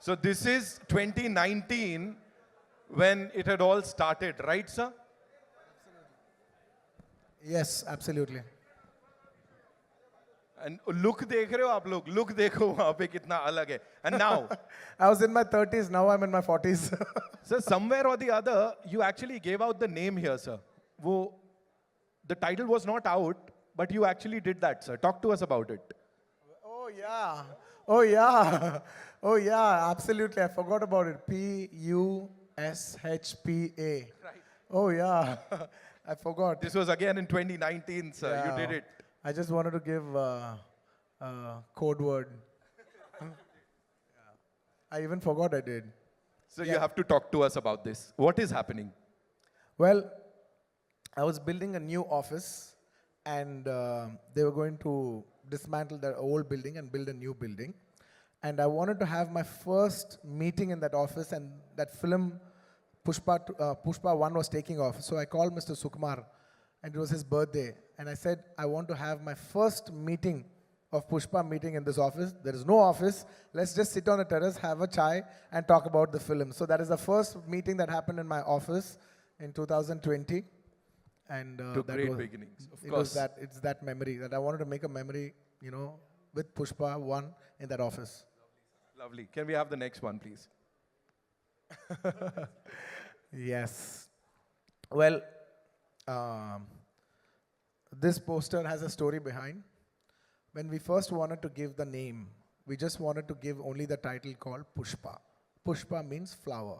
So this is 2019 when it had all started, right, sir? Yes, absolutely. And look देख रहे हो आप लोग, look देखो वहाँ पे कितना अलग है. And now, I was in my 30s, now I'm in my 40s. sir, somewhere or the other, you actually gave out the name here, sir. The title was not out, but you actually did that, sir. Talk to us about it. Oh, yeah. Oh, yeah. Oh, yeah, absolutely. I forgot about it. Pushpa. Right. Oh, yeah. I forgot. This was again in 2019, sir. You Yeah. did it. I just wanted to give code word. I even forgot I did. So you have to talk to us about this. What is happening? Well, I was building a new office, and they were going to dismantle the old building and build a new building. And I wanted to have my first meeting in that office, and that film, Pushpa 1 was taking off. So I called Mr. Sukumar, and it was his birthday. And I said, I want to have my first meeting of Pushpa meeting in this office. There is no office. Let's just sit on the terrace, have a chai, and talk about the film. So that is the first meeting that happened in my office in 2020. And To that great was, beginnings, of it course. was that, it's that memory that I wanted to make a memory, you know, with Pushpa 1 in that office. Lovely. Can we have the next one, please? Yes. Well, this poster has a story behind. When we first wanted to give the name, we just wanted to give only the title called Pushpa. Pushpa means flower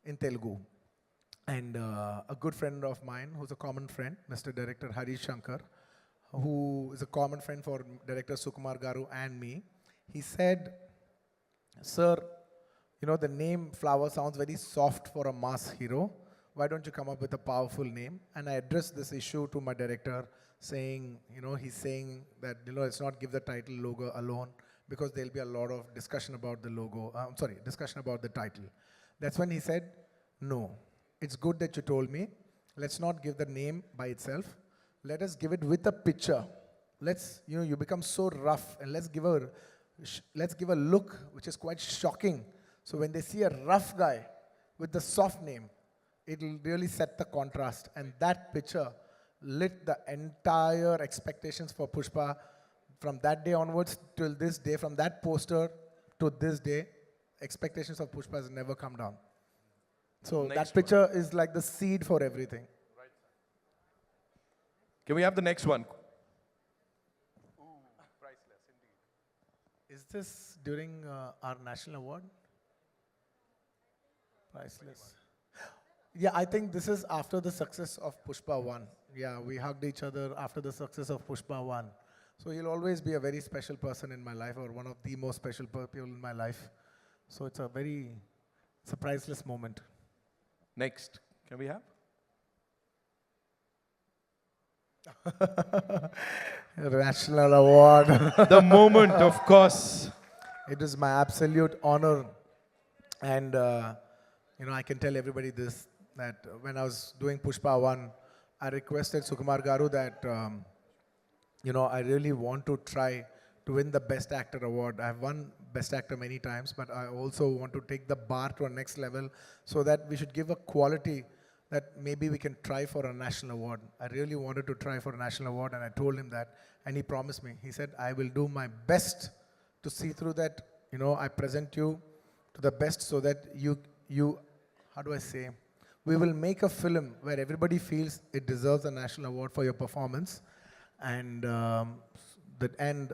in Telugu. And a good friend of mine, who's a common friend, Mr. Director Harish Shankar, who is a common friend for Director Sukumar Garu and me, he said, "Sir, you know, the name Flower sounds very soft for a mass hero. Why don't you come up with a powerful name?" And I addressed this issue to my director, saying, you know, he's saying that, you know, let's not give the title logo alone, because there'll be a lot of discussion about the logo, discussion about the title. That's when he said, no, it's good that you told me. Let's not give the name by itself. Let us give it with a picture. Let's, you know, you become so rough, and let's give a look which is quite shocking. So when they see a rough guy with the soft name, it'll really set the contrast. And that picture lit the entire expectations for Pushpa from that day onwards till this day. From that poster to this day, expectations of Pushpa has never come down. So that picture is like the seed for everything. Can we have the next one? Is this during our national award? Priceless. Yeah, I think this is after the success of Pushpa 1. Yeah, we hugged each other after the success of Pushpa 1. So he'll always be a very special person in my life, or one of the most special people in my life. So it's a priceless moment. Next. Can we have? National award. The moment, of course. It is my absolute honor. And, you know, I can tell everybody this, that when I was doing Pushpa 1, I requested Sukumar Garu that, you know, I really want to try to win the Best Actor award. I've won Best Actor many times, but I also want to take the bar to a next level, so that we should give a quality that maybe we can try for a national award. I really wanted to try for a national award, and I told him that, and he promised me. He said, I will do my best to see through that, you know, I present you to the best, so that you, how do I say, we will make a film where everybody feels it deserves a national award for your performance. And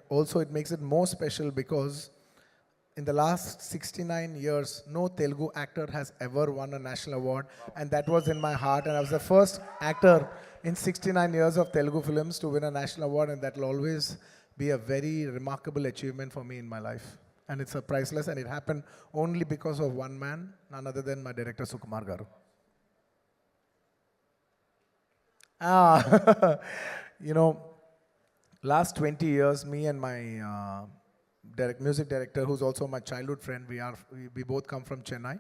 also it makes it more special because in the last 69 years, no Telugu actor has ever won a national award. And that was in my heart. And I was the first actor in 69 years of Telugu films to win a national award. And that will always be a very remarkable achievement for me in my life. And it's a priceless, and it happened only because of one man, none other than my director, Sukumar Garu. You know, last 20 years, me and my music director, who's also my childhood friend, we both come from Chennai.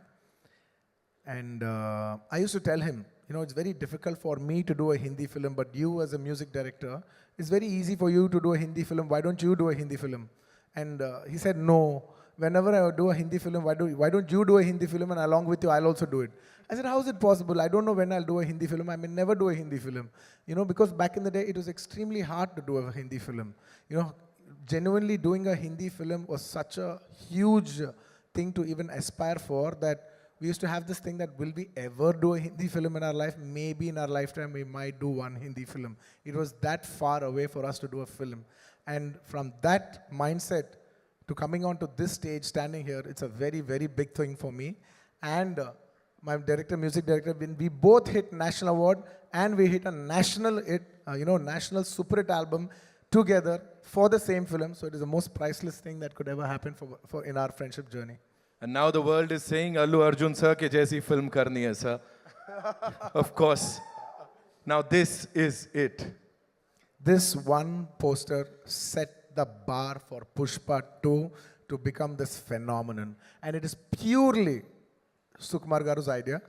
And I used to tell him, you know, it's very difficult for me to do a Hindi film, but you as a music director, it's very easy for you to do a Hindi film. Why don't you do a Hindi film? And he said, no, whenever I do a Hindi film, why don't you do a Hindi film and along with you, I'll also do it. I said, how is it possible? I don't know when I'll do a Hindi film. I may never do a Hindi film. Because back in the day, it was extremely hard to do a Hindi film. Genuinely doing a Hindi film was such a huge thing to even aspire for that we used to have this thing that will we ever do a Hindi film in our life? Maybe in our lifetime we might do one Hindi film. It was that far away for us to do a film. And from that mindset to coming onto this stage, standing here, it's a very, very big thing for me. And my music director, when we both hit national award and we hit a national hit, national super hit album together for the same film. So it is the most priceless thing that could ever happen for in our friendship journey. And now the world is saying, Allu Arjun sir ke jaisi film karni hai, sir. Of course. Now this is it. This one poster set the bar for Pushpa 2 to become this phenomenon. And it is purely Sukumar Garu's idea.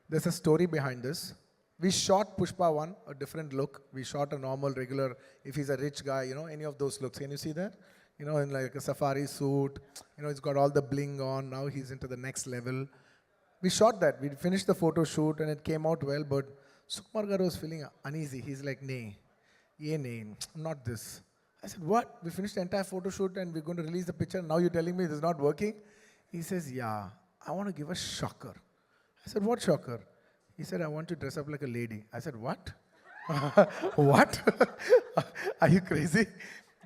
There's a story behind this. We shot Pushpa 1, a different look. We shot a normal, regular, if he's a rich guy, any of those looks. Can you see that? In like a safari suit, he's got all the bling on. Now he's into the next level. We shot that. We finished the photo shoot and it came out well, but Sukumar Garu was feeling uneasy. He's like, nay, not this. I said, what? We finished the entire photo shoot and we're going to release the picture. Now you're telling me this is not working? He says, yeah, I want to give a shocker. I said, what shocker? He said, I want to dress up like a lady. I said, what? What? Are you crazy?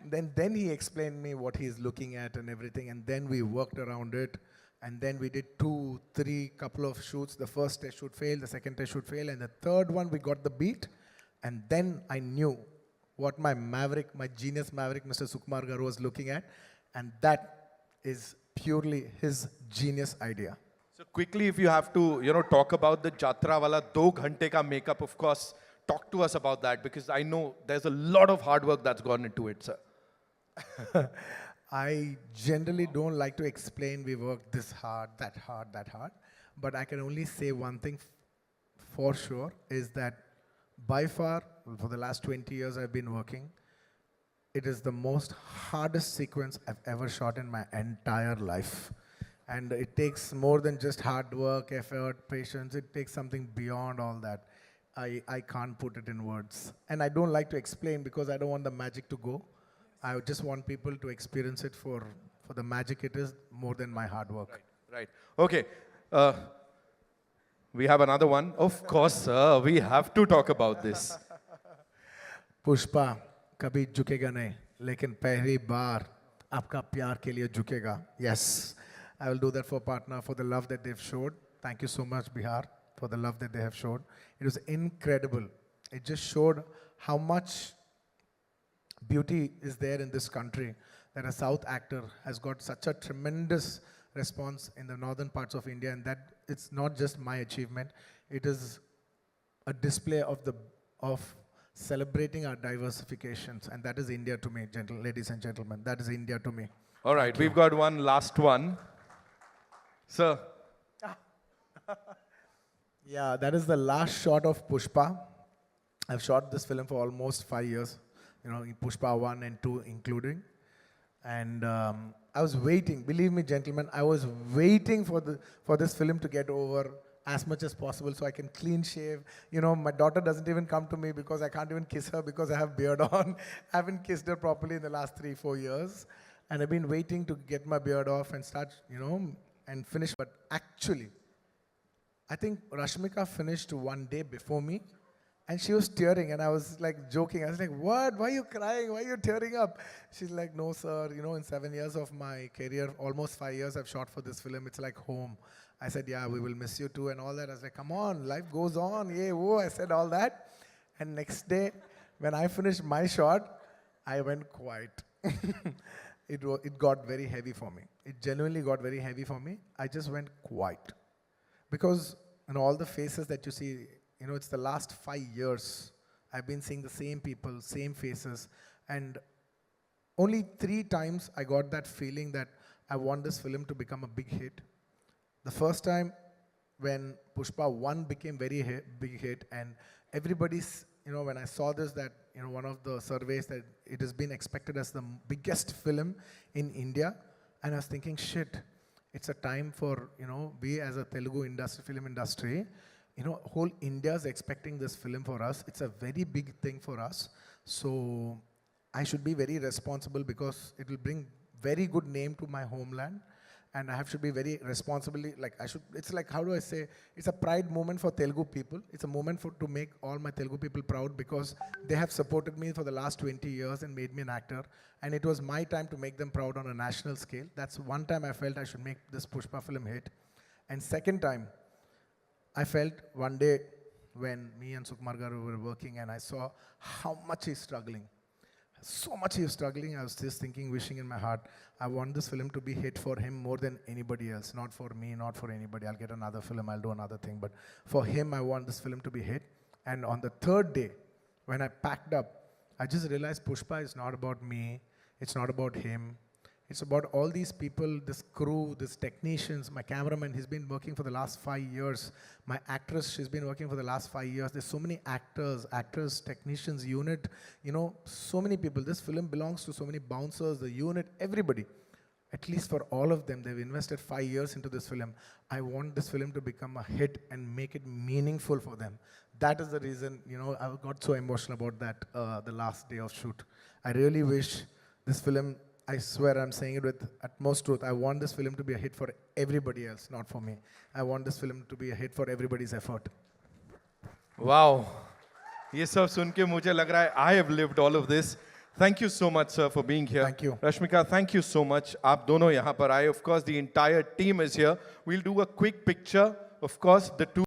Then he explained me what he's looking at and everything, and then we worked around it, and then we did 2, 3 couple of shoots. The first test shoot failed, the second test shoot failed, and the third one we got the beat, and then I knew what my genius maverick, Mr. Sukumar Garu was looking at, and that is purely his genius idea. So quickly, if you have to, talk about the Jatra wala 2 ghante ka makeup, of course, talk to us about that, because I know there's a lot of hard work that's gone into it, sir. I generally don't like to explain we worked this hard, that hard, that hard. But I can only say one thing for sure is that by far, for the last 20 years I've been working, it is the most hardest sequence I've ever shot in my entire life. And it takes more than just hard work, effort, patience. It takes something beyond all that. I can't put it in words. And I don't like to explain because I don't want the magic to go. I just want people to experience it for the magic it is more than my hard work. Right. Okay. We have another one. Of course, sir. We have to talk about this. Pushpa कभी झुकेगा नहीं, लेकिन पहली बार आपका प्यार के लिए झुकेगा. Yes, I will do that for partner, for the love that they've showed. Thank you so much, Bihar, for the love that they have showed. It was incredible. It just showed how much beauty is there in this country, that a South actor has got such a tremendous response in the northern parts of India, and that it's not just my achievement, it is a display of celebrating our diversifications, and that is India to me, ladies and gentlemen. That is India to me. All right, we've got one last one. Sir. Yeah, that is the last shot of Pushpa. I've shot this film for almost 5 years, in Pushpa 1 and 2 including. And I was waiting, believe me, gentlemen, I was waiting for this film to get over as much as possible so I can clean shave. My daughter doesn't even come to me because I can't even kiss her because I have beard on. I haven't kissed her properly in the last 3-4 years. And I've been waiting to get my beard off and start, and finish. But actually, I think Rashmika finished one day before me. And she was tearing, and I was like joking. I was like, what? Why are you crying? Why are you tearing up? She's like, no, sir. In 7 years of my career, almost 5 years I've shot for this film. It's like home. I said, yeah, we will miss you too and all that. I was like, come on, life goes on. Yeah, whoa. I said all that. And next day, when I finished my shot, I went quiet. It got very heavy for me. It genuinely got very heavy for me. I just went quiet. Because all the faces that you see, it's the last 5 years. I've been seeing the same people, same faces. And only 3 times I got that feeling that I want this film to become a big hit. The first time when Pushpa 1 became very big hit, and everybody's, when I saw this, that, one of the surveys that it has been expected as the biggest film in India, And I was thinking, shit, it's a time for, we as a Telugu industry, film industry, whole India is expecting this film for us. It's a very big thing for us. So I should be very responsible because it will bring very good name to my homeland. And I should be very responsibly, it's like, how do I say, it's a pride moment for Telugu people. It's a moment to make all my Telugu people proud because they have supported me for the last 20 years and made me an actor. And it was my time to make them proud on a national scale. That's one time I felt I should make this Pushpa film hit. And second time, I felt one day when me and Sukumar garu were working and I saw how much he's struggling. So much he was struggling, I was just thinking, wishing in my heart, I want this film to be hit for him more than anybody else. Not for me, not for anybody. I'll get another film, I'll do another thing. But for him, I want this film to be hit. And on the third day, when I packed up, I just realized Pushpa is not about me. It's not about him. It's about all these people, this crew, these technicians, my cameraman, he's been working for the last 5 years. My actress, she's been working for the last 5 years. There's so many actors, technicians, unit, so many people. This film belongs to so many bouncers, the unit, everybody. At least for all of them, they've invested 5 years into this film. I want this film to become a hit and make it meaningful for them. That is the reason, I got so emotional about that the last day of shoot. I really wish this film, I swear I'm saying it with utmost truth. I want this film to be a hit for everybody else, not for me. I want this film to be a hit for everybody's effort. Wow. ये सब सुन के मुझे लग रहा है I have lived all of this. Thank you so much, sir, for being here. Thank you. Rashmika, thank you so much. आप दोनों यहाँ पर आए. Of course, the entire team is here. We'll do a quick picture. Of course, the two